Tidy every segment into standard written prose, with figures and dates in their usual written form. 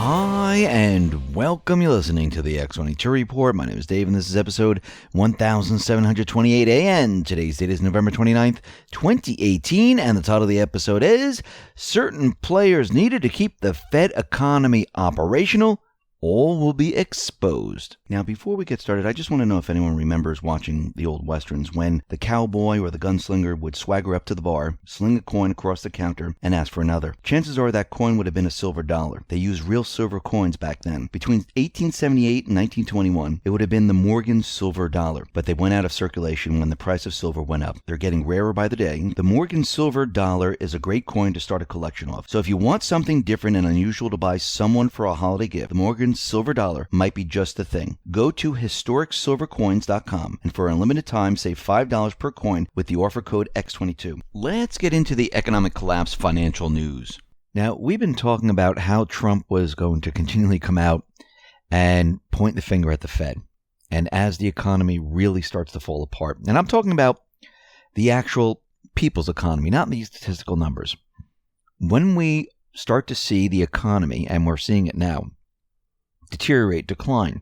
Hi, and welcome. You're listening to the X22 Report. My name is Dave, and this is episode 1728 AN. Today's date is November 29th, 2018, and the title of the episode is Certain Players Needed to Keep the Fed Economy Operational. All will be exposed. Now, before we get started, I just want to know if anyone remembers watching the old westerns when the cowboy or the gunslinger would swagger up to the bar, sling a coin across the counter, and ask for another. Chances are that coin would have been a silver dollar. They used real silver coins back then. Between 1878 and 1921, it would have been the Morgan silver dollar, but they went out of circulation when the price of silver went up. They're getting rarer by the day. The Morgan silver dollar is a great coin to start a collection of. So if you want something different and unusual to buy someone for a holiday gift, the Morgan silver dollar might be just the thing. Go to historicsilvercoins.com and for a limited time save $5 per coin with the offer code X22. Let's get into the economic collapse financial news. Now, we've been talking about how Trump was going to continually come out and point the finger at the Fed. And as the economy really starts to fall apart, and I'm talking about the actual people's economy, not these statistical numbers. When we start to see the economy, and we're seeing it now, deteriorate, decline,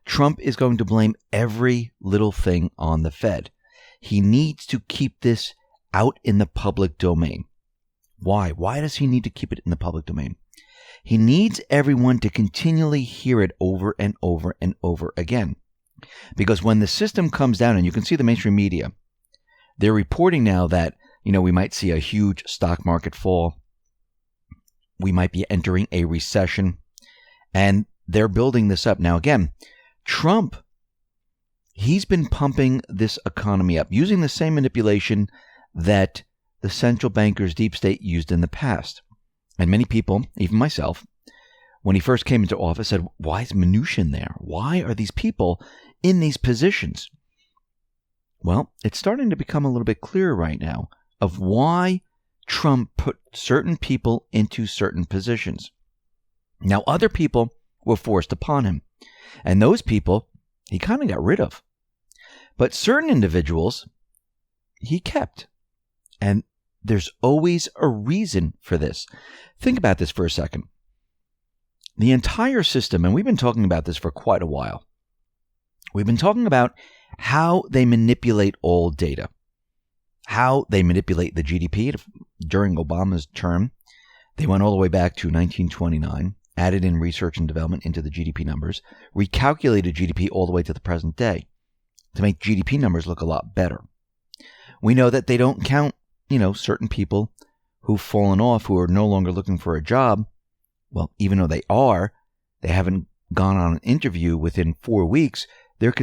Trump is going to blame every little thing on the Fed. He needs to keep this out in the public domain. Why? Why does he need to keep it in the public domain? He needs everyone to continually hear it over and over and over again. Because when the system comes down, and you can see the mainstream media, they're reporting now that, we might see a huge stock market fall. We might be entering a recession. And they're building this up. Now, again, Trump, he's been pumping this economy up using the same manipulation that the central bankers, deep state, used in the past. And many people, even myself, when he first came into office, said, why is Mnuchin there? Why are these people in these positions? Well, it's starting to become a little bit clearer right now of why Trump put certain people into certain positions. Now, other people were forced upon him. And those people, he kind of got rid of. But certain individuals, he kept. And there's always a reason for this. Think about this for a second. The entire system, and we've been talking about this for quite a while. We've been talking about how they manipulate all data. How they manipulate the GDP. During Obama's term, they went all the way back to 1929. Added in research and development into the GDP numbers, recalculated GDP all the way to the present day to make GDP numbers look a lot better. We know that they don't count, certain people who've fallen off, who are no longer looking for a job. Well, even though they haven't gone on an interview within 4 weeks, they're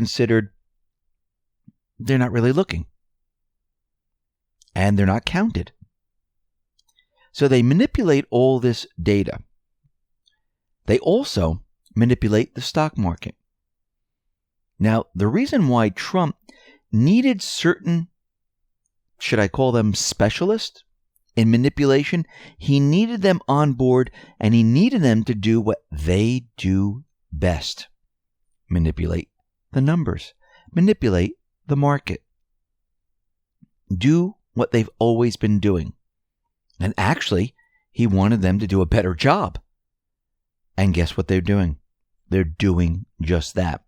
not really looking. And they're not counted. So they manipulate all this data. They also manipulate the stock market. Now, the reason why Trump needed certain, should I call them specialists in manipulation, he needed them on board, and he needed them to do what they do best. Manipulate the numbers. Manipulate the market. Do what they've always been doing. And actually, he wanted them to do a better job. And guess what they're doing? They're doing just that.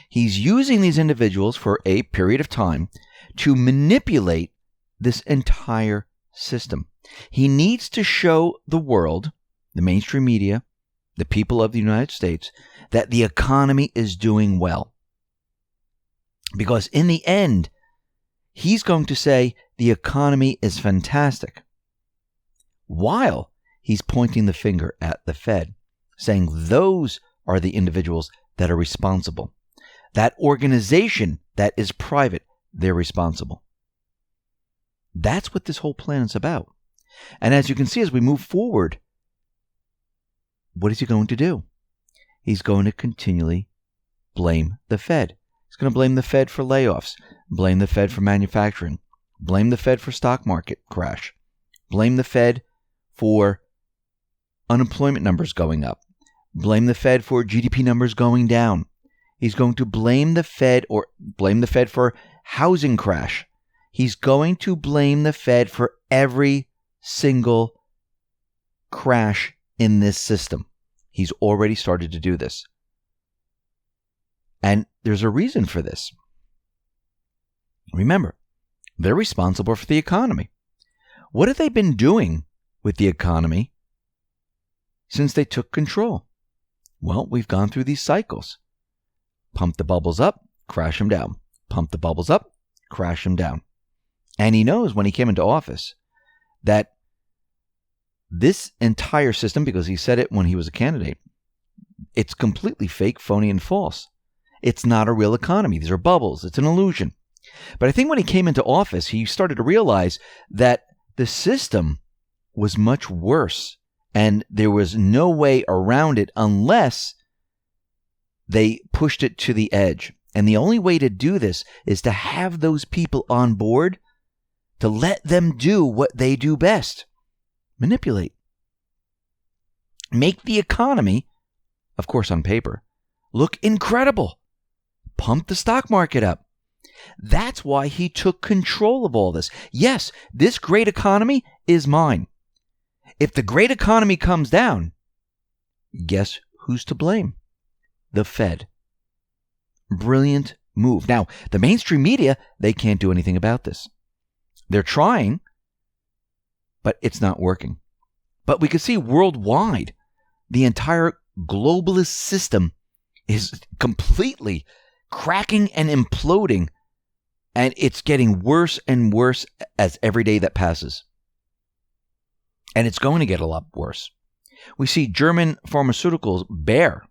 He's using these individuals for a period of time to manipulate this entire system. He needs to show the world, the mainstream media, the people of the United States, that the economy is doing well. Because in the end, he's going to say the economy is fantastic, while he's pointing the finger at the Fed, saying those are the individuals that are responsible. That organization that is private, they're responsible. That's what this whole plan is about. And as you can see, as we move forward, what is he going to do? He's going to continually blame the Fed. He's going to blame the Fed for layoffs, blame the Fed for manufacturing, blame the Fed for stock market crash, blame the Fed for unemployment numbers going up, blame the Fed for GDP numbers going down. He's going to blame the Fed for housing crash. He's going to blame the Fed for every single crash in this system. He's already started to do this. And there's a reason for this. Remember, they're responsible for the economy. What have they been doing with the economy since they took control? Well, we've gone through these cycles. Pump the bubbles up, crash them down. Pump the bubbles up, crash them down. And he knows when he came into office that this entire system, because he said it when he was a candidate, it's completely fake, phony, and false. It's not a real economy. These are bubbles. It's an illusion. But I think when he came into office, he started to realize that the system was much worse and there was no way around it unless they pushed it to the edge. And the only way to do this is to have those people on board, to let them do what they do best. Manipulate. Make the economy, of course on paper, look incredible. Pump the stock market up. That's why he took control of all this. Yes, this great economy is mine. If the great economy comes down, guess who's to blame? The Fed. Brilliant move. Now, the mainstream media, they can't do anything about this. They're trying, but it's not working. But we can see worldwide, the entire globalist system is completely cracking and imploding, and it's getting worse and worse as every day that passes. And it's going to get a lot worse. We see German pharmaceuticals, Bayer.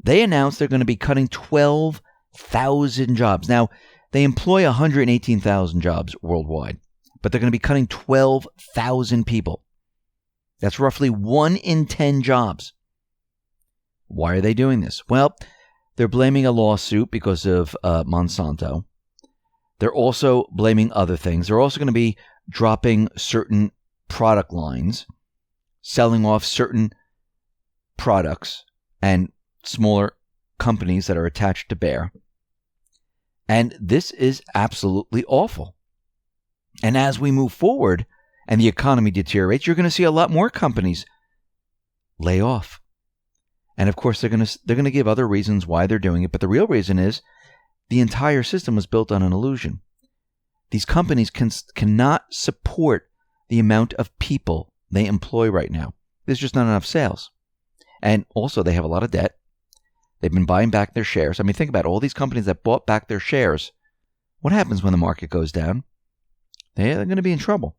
They announced they're going to be cutting 12,000 jobs. Now, they employ 118,000 jobs worldwide, but they're going to be cutting 12,000 people. That's roughly 1 in 10 jobs. Why are they doing this? Well, they're blaming a lawsuit because of Monsanto. They're also blaming other things. They're also going to be dropping certain product lines, selling off certain products and smaller companies that are attached to Bayer. And this is absolutely awful. And as we move forward and the economy deteriorates, you're going to see a lot more companies lay off. And of course, they're going to give other reasons why they're doing it. But the real reason is the entire system was built on an illusion. These companies cannot support the amount of people they employ right now. There's just not enough sales. And also, they have a lot of debt. They've been buying back their shares. I mean, think about all these companies that bought back their shares. What happens when the market goes down? They're going to be in trouble.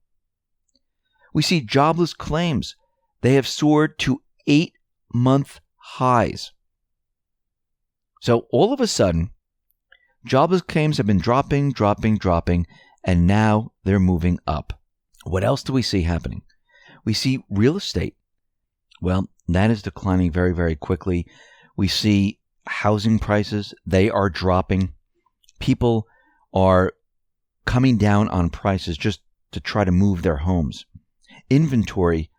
We see jobless claims. They have soared to 8-month highs. So all of a sudden, jobless claims have been dropping, and now they're moving up. What else do we see happening? We see real estate. Well, that is declining very, very quickly. We see housing prices. They are dropping. People are coming down on prices just to try to move their homes. Inventory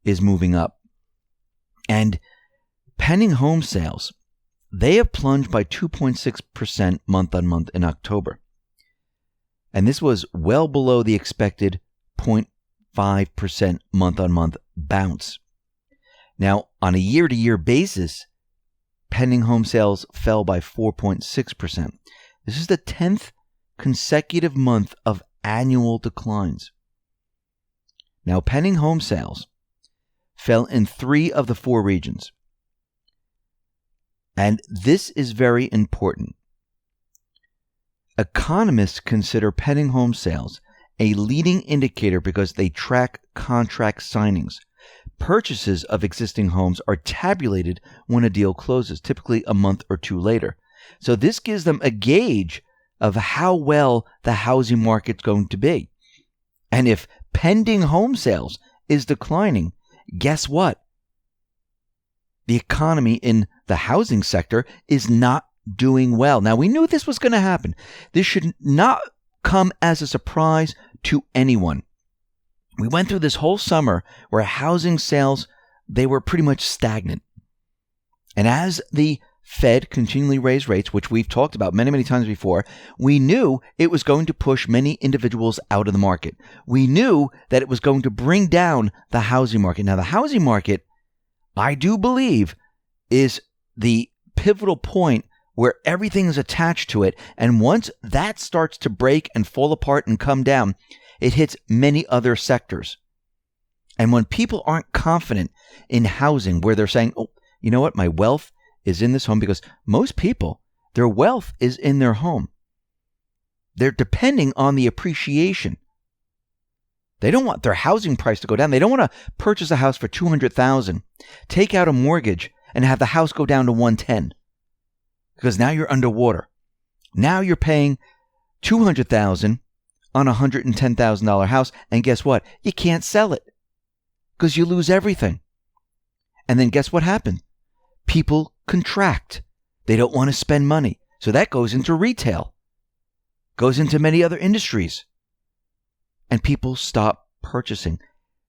is moving up. And pending home sales, they have plunged by 2.6% month on month in October. And this was well below the expected 0.5% month on month bounce. Now, on a year-to-year basis, pending home sales fell by 4.6%. This is the 10th consecutive month of annual declines. Now, pending home sales fell in 3 of the 4 regions. And this is very important. Economists consider pending home sales a leading indicator because they track contract signings. Purchases of existing homes are tabulated when a deal closes, typically a month or 2 later. So this gives them a gauge of how well the housing market's going to be. And if pending home sales is declining, guess what? The economy in the housing sector is not doing well. Now, we knew this was going to happen. This should not come as a surprise to anyone. We went through this whole summer where housing sales, they were pretty much stagnant. And as the Fed continually raised rates, which we've talked about many, many times before, we knew it was going to push many individuals out of the market. We knew that it was going to bring down the housing market. Now, the housing market, I do believe is the pivotal point where everything is attached to it. And once that starts to break and fall apart and come down, it hits many other sectors. And when people aren't confident in housing, where they're saying, oh, you know what, my wealth is in this home, because most people, their wealth is in their home. They're depending on the appreciation. They don't want their housing price to go down. They don't want to purchase a house for $200,000, take out a mortgage, and have the house go down to $110,000. Because now you're underwater. Now you're paying $200,000 on a $110,000 house, and guess what? You can't sell it because you lose everything. And then guess what happens? People contract. They don't want to spend money. So that goes into retail, goes into many other industries, and people stop purchasing.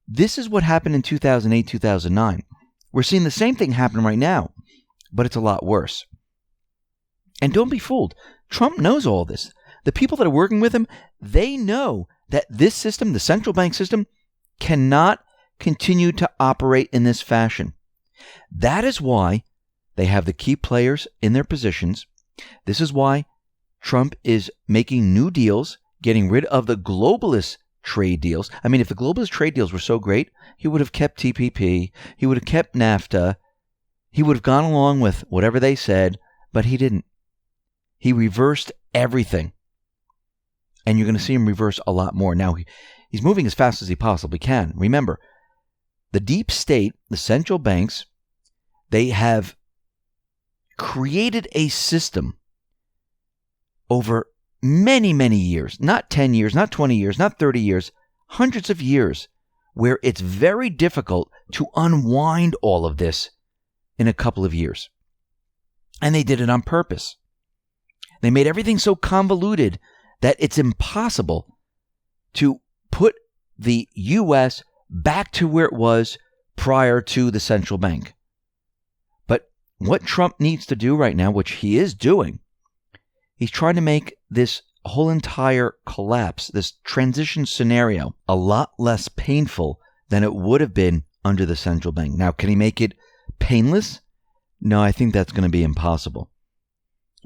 This is what happened in 2008, 2009. We're seeing the same thing happen right now, but it's a lot worse. And don't be fooled. Trump knows all this. The people that are working with him, they know that this system, the central bank system, cannot continue to operate in this fashion. That is why they have the key players in their positions. This is why Trump is making new deals, getting rid of the globalist trade deals. I mean, if the globalist trade deals were so great, he would have kept TPP, he would have kept NAFTA, he would have gone along with whatever they said, but he didn't. He reversed everything. And you're going to see him reverse a lot more. Now, he's moving as fast as he possibly can. Remember, the deep state, the central banks, they have created a system over many, many years, not 10 years, not 20 years, not 30 years, hundreds of years, where it's very difficult to unwind all of this in a couple of years. And they did it on purpose. They made everything so convoluted that it's impossible to put the U.S. back to where it was prior to the central bank. But what Trump needs to do right now, which he is doing, he's trying to make this whole entire collapse, this transition scenario, a lot less painful than it would have been under the central bank. Now, can he make it painless? No, I think that's going to be impossible.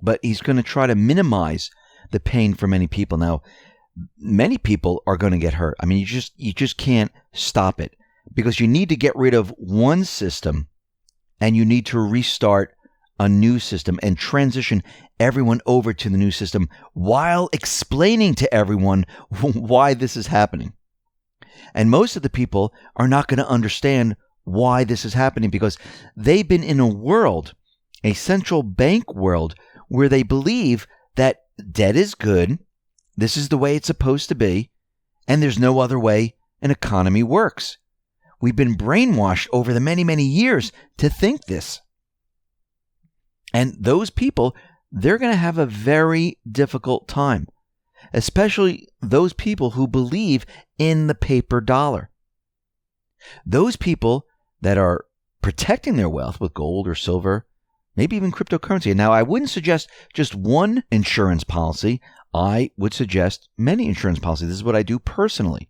But he's going to try to minimize the pain for many people. Now, many people are going to get hurt. I mean, you just can't stop it, because you need to get rid of one system and you need to restart a new system and transition everyone over to the new system while explaining to everyone why this is happening. And most of the people are not going to understand why this is happening, because they've been in a world, a central bank world, where they believe that debt is good, this is the way it's supposed to be, and there's no other way an economy works. We've been brainwashed over the many, many years to think this. And those people, they're going to have a very difficult time, especially those people who believe in the paper dollar. Those people that are protecting their wealth with gold or silver, maybe even cryptocurrency. Now, I wouldn't suggest just one insurance policy. I would suggest many insurance policies. This is what I do personally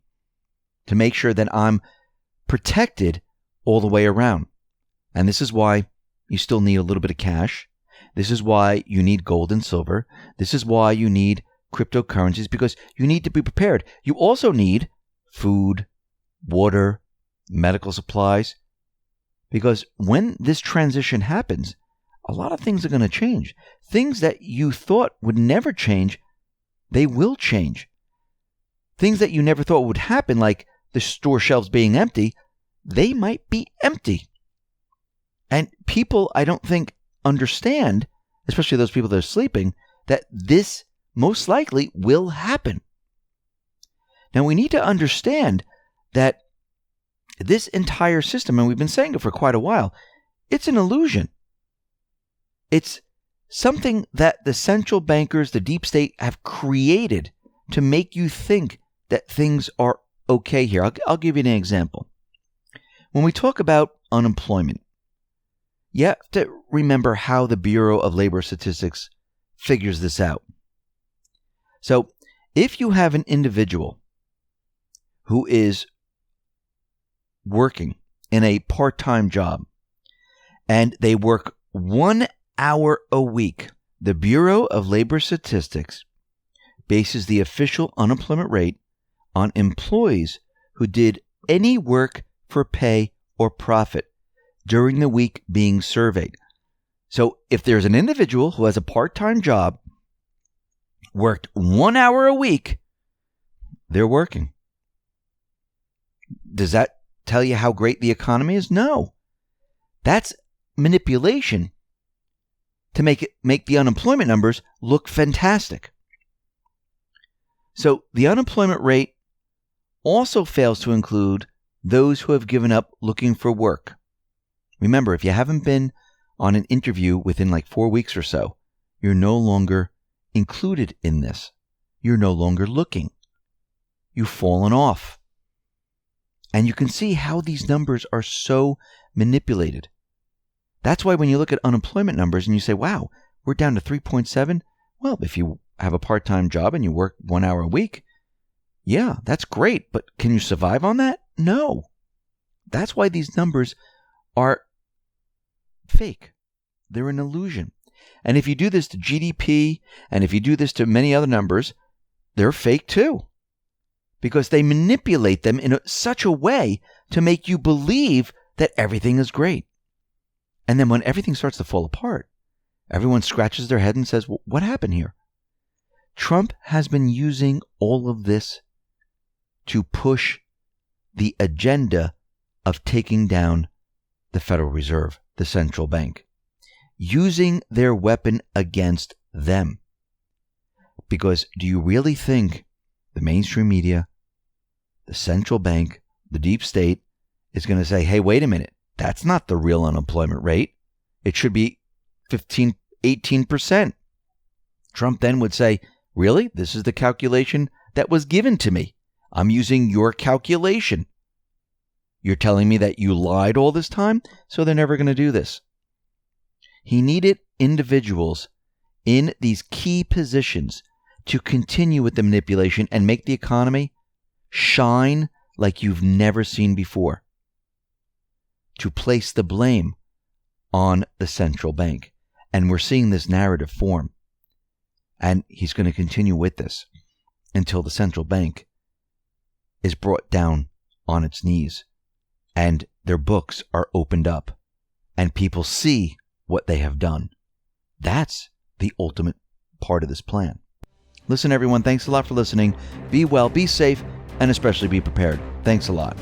to make sure that I'm protected all the way around. And this is why you still need a little bit of cash. This is why you need gold and silver. This is why you need cryptocurrencies, because you need to be prepared. You also need food, water, medical supplies, because when this transition happens, a lot of things are going to change. Things that you thought would never change, they will change. Things that you never thought would happen, like the store shelves being empty, they might be empty. And people, I don't think, understand, especially those people that are sleeping, that this most likely will happen. Now, we need to understand that this entire system, and we've been saying it for quite a while, it's an illusion. It's something that the central bankers, the deep state, have created to make you think that things are okay here. I'll give you an example. When we talk about unemployment, you have to remember how the Bureau of Labor Statistics figures this out. So, if you have an individual who is working in a part-time job, and they work 1 hour a week. The Bureau of Labor Statistics bases the official unemployment rate on employees who did any work for pay or profit during the week being surveyed. So if there's an individual who has a part-time job, worked 1 hour a week, they're working. Does that tell you how great the economy is? No. That's manipulation to make the unemployment numbers look fantastic. So the unemployment rate also fails to include those who have given up looking for work. Remember, if you haven't been on an interview within like 4 weeks or so, you're no longer included in this. You're no longer looking. You've fallen off. And you can see how these numbers are so manipulated. That's why when you look at unemployment numbers and you say, wow, we're down to 3.7. Well, if you have a part-time job and you work 1 hour a week, yeah, that's great. But can you survive on that? No. That's why these numbers are fake. They're an illusion. And if you do this to GDP, and if you do this to many other numbers, they're fake too. Because they manipulate them in such a way to make you believe that everything is great. And then when everything starts to fall apart, everyone scratches their head and says, well, what happened here? Trump has been using all of this to push the agenda of taking down the Federal Reserve, the central bank, using their weapon against them. Because do you really think the mainstream media, the central bank, the deep state is going to say, hey, wait a minute, that's not the real unemployment rate. It should be 15, 18%. Trump then would say, really? This is the calculation that was given to me. I'm using your calculation. You're telling me that you lied all this time? So they're never going to do this. He needed individuals in these key positions to continue with the manipulation and make the economy shine like you've never seen before. To place the blame on the central bank. And we're seeing this narrative form. And he's going to continue with this until the central bank is brought down on its knees and their books are opened up and people see what they have done. That's the ultimate part of this plan. Listen, everyone, thanks a lot for listening. Be well, be safe, and especially be prepared. Thanks a lot.